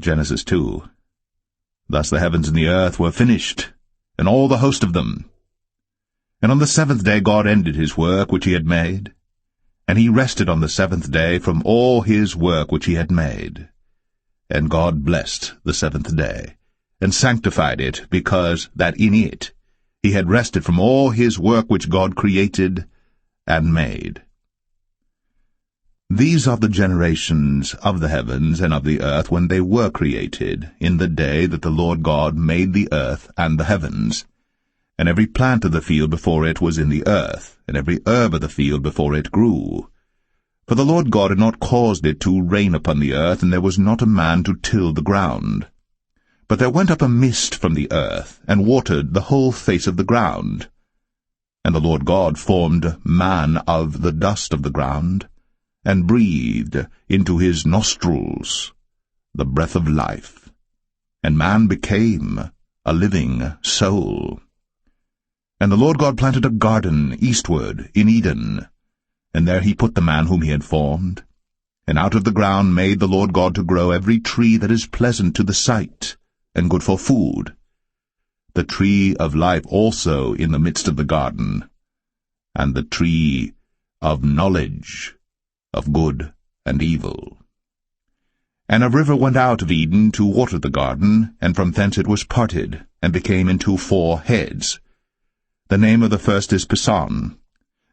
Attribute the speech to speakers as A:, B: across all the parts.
A: Genesis 2. Thus the heavens and the earth were finished, and all the host of them. And on the seventh day God ended his work which he had made, and he rested on the seventh day from all his work which he had made. And God blessed the seventh day, and sanctified it, because that in it he had rested from all his work which God created and made. These are the generations of the heavens and of the earth when they were created, in the day that the Lord God made the earth and the heavens. And every plant of the field before it was in the earth, and every herb of the field before it grew. For the Lord God had not caused it to rain upon the earth, and there was not a man to till the ground. But there went up a mist from the earth, and watered the whole face of the ground. And the Lord God formed man of the dust of the ground, and breathed into his nostrils the breath of life. And man became a living soul. And the Lord God planted a garden eastward in Eden, and there he put the man whom he had formed. And out of the ground made the Lord God to grow every tree that is pleasant to the sight, and good for food, the tree of life also in the midst of the garden, and the tree of knowledge of good and evil. And a river went out of Eden to water the garden, and from thence it was parted, and became into 4 heads. The name of the first is Pison.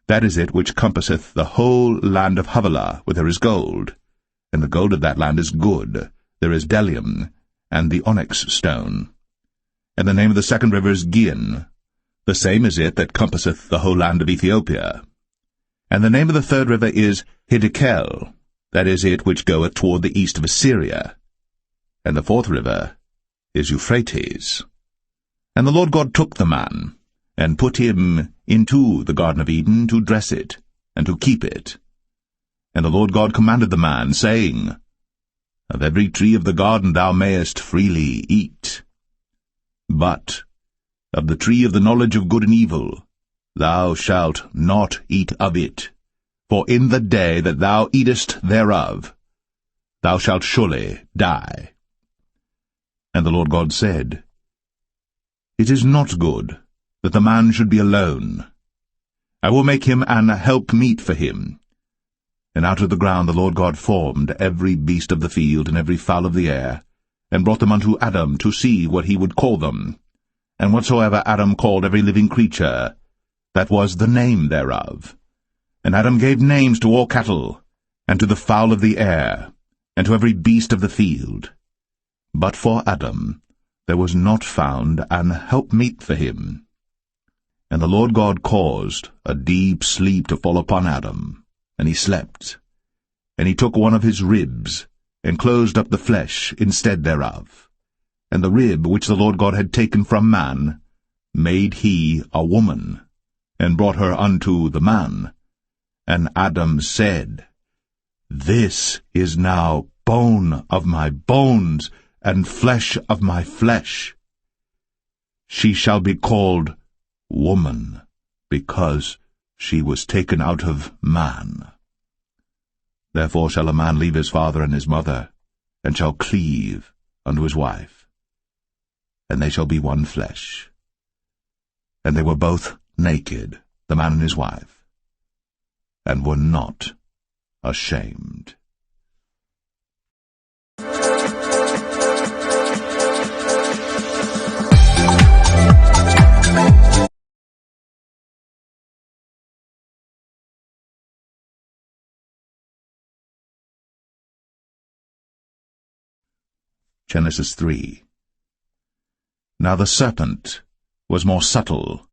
A: That is it which compasseth the whole land of Havilah, where there is gold. And the gold of that land is good. There is bdellium, and the onyx stone. And the name of the second river is Gihon. The same is it that compasseth the whole land of Ethiopia. And the name of the third river is Hiddekel. That is it which goeth toward the east of Assyria. And the fourth river is Euphrates. And the Lord God took the man, and put him into the Garden of Eden to dress it, and to keep it. And the Lord God commanded the man, saying, Of every tree of the garden thou mayest freely eat, but of the tree of the knowledge of good and evil thou shalt not eat of it, for in the day that thou eatest thereof thou shalt surely die. And the Lord God said, It is not good that the man should be alone. I will make him an helpmeet for him. And out of the ground the Lord God formed every beast of the field and every fowl of the air, and brought them unto Adam to see what he would call them. And whatsoever Adam called every living creature, that was the name thereof. And Adam gave names to all cattle, and to the fowl of the air, and to every beast of the field. But for Adam there was not found an helpmeet for him. And the Lord God caused a deep sleep to fall upon Adam, and he slept. And he took one of his ribs, and closed up the flesh instead thereof. And the rib which the Lord God had taken from man made he a woman, and brought her unto the man. And Adam said, This is now bone of my bones, and flesh of my flesh. She shall be called woman, because she was taken out of man. Therefore shall a man leave his father and his mother, and shall cleave unto his wife, and they shall be one flesh. And they were both naked, the man and his wife, and were not ashamed. Genesis 3. Now the serpent was more subtle